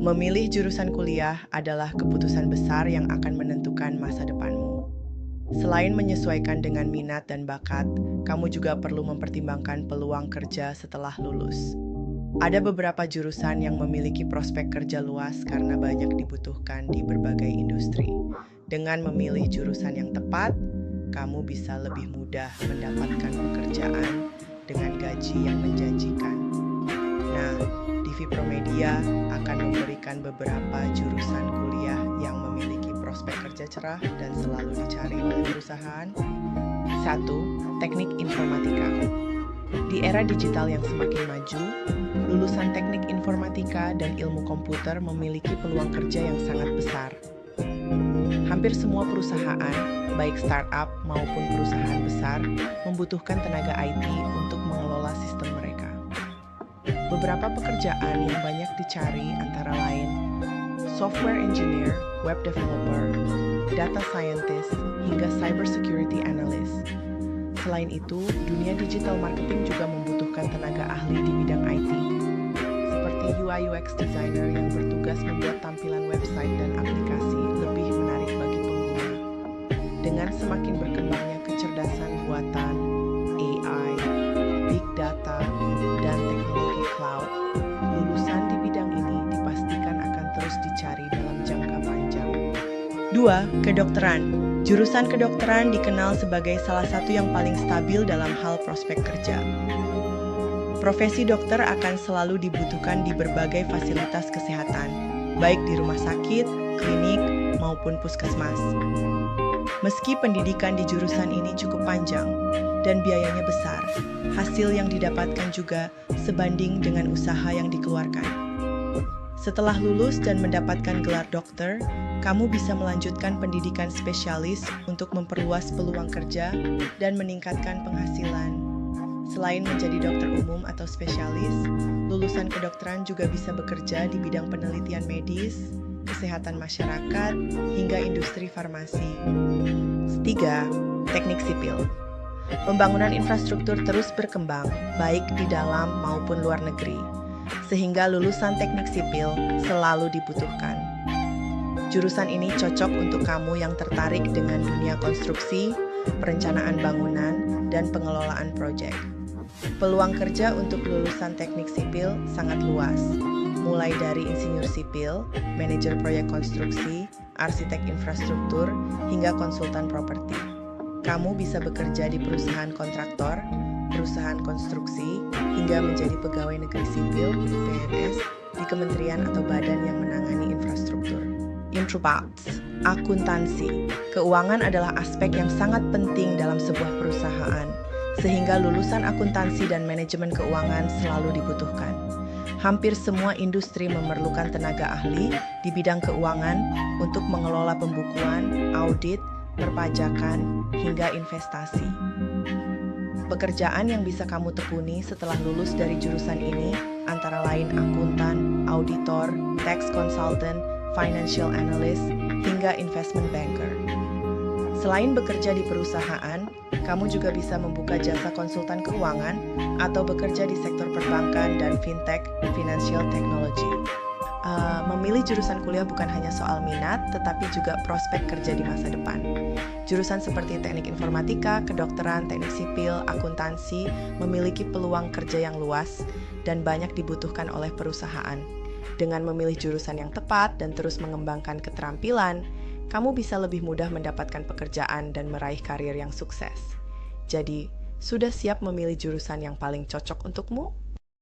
Memilih jurusan kuliah adalah keputusan besar yang akan menentukan masa depanmu. Selain menyesuaikan dengan minat dan bakat, kamu juga perlu mempertimbangkan peluang kerja setelah lulus. Ada beberapa jurusan yang memiliki prospek kerja luas karena banyak dibutuhkan di berbagai industri. Dengan memilih jurusan yang tepat, kamu bisa lebih mudah mendapatkan pekerjaan dengan gaji yang menjanjikan. Nah, di Vipromedia akan memberikan beberapa jurusan kuliah yang memiliki prospek kerja cerah dan selalu dicari oleh perusahaan. 1. Teknik Informatika. Di era digital yang semakin maju, lulusan teknik informatika dan ilmu komputer memiliki peluang kerja yang sangat besar. Hampir semua perusahaan, baik startup maupun perusahaan besar, membutuhkan tenaga IT untuk mengelola sistem mereka. Beberapa pekerjaan yang banyak dicari antara lain software engineer, web developer, data scientist, hingga cybersecurity analyst. Selain itu, dunia digital marketing juga membutuhkan tenaga ahli di bidang IT, seperti UI UX designer yang bertugas membuat tampilan website dan aplikasi lebih menarik bagi pengguna. Dengan semakin berkembangnya kecerdasan buatan, AI, big data, dan teknologi cloud, lulusan di bidang ini dipastikan akan terus dicari dalam jangka panjang. 2. Kedokteran. Jurusan kedokteran dikenal sebagai salah satu yang paling stabil dalam hal prospek kerja. Profesi dokter akan selalu dibutuhkan di berbagai fasilitas kesehatan, baik di rumah sakit, klinik, maupun puskesmas. Meski pendidikan di jurusan ini cukup panjang dan biayanya besar, hasil yang didapatkan juga sebanding dengan usaha yang dikeluarkan. Setelah lulus dan mendapatkan gelar dokter, kamu bisa melanjutkan pendidikan spesialis untuk memperluas peluang kerja dan meningkatkan penghasilan. Selain menjadi dokter umum atau spesialis, lulusan kedokteran juga bisa bekerja di bidang penelitian medis, kesehatan masyarakat, hingga industri farmasi. 3. Teknik sipil. Pembangunan infrastruktur terus berkembang, baik di dalam maupun luar negeri, sehingga lulusan teknik sipil selalu dibutuhkan. Jurusan ini cocok untuk kamu yang tertarik dengan dunia konstruksi, perencanaan bangunan, dan pengelolaan proyek. Peluang kerja untuk lulusan teknik sipil sangat luas, mulai dari insinyur sipil, manajer proyek konstruksi, arsitek infrastruktur, hingga konsultan properti. Kamu bisa bekerja di perusahaan kontraktor, perusahaan konstruksi, hingga menjadi pegawai negeri sipil (PNS) di kementerian atau badan yang menangani infrastruktur. Introparts, akuntansi. Keuangan adalah aspek yang sangat penting dalam sebuah perusahaan, sehingga lulusan akuntansi dan manajemen keuangan selalu dibutuhkan. Hampir semua industri memerlukan tenaga ahli di bidang keuangan untuk mengelola pembukuan, audit, perpajakan, hingga investasi. Pekerjaan yang bisa kamu tekuni setelah lulus dari jurusan ini antara lain akuntan, auditor, tax consultant, financial analyst, hingga investment banker. Selain bekerja di perusahaan, kamu juga bisa membuka jasa konsultan keuangan atau bekerja di sektor perbankan dan fintech, financial technology. Memilih jurusan kuliah bukan hanya soal minat, tetapi juga prospek kerja di masa depan. Jurusan seperti teknik informatika, kedokteran, teknik sipil, akuntansi memiliki peluang kerja yang luas dan banyak dibutuhkan oleh perusahaan. Dengan memilih jurusan yang tepat dan terus mengembangkan keterampilan, kamu bisa lebih mudah mendapatkan pekerjaan dan meraih karir yang sukses. Jadi, sudah siap memilih jurusan yang paling cocok untukmu?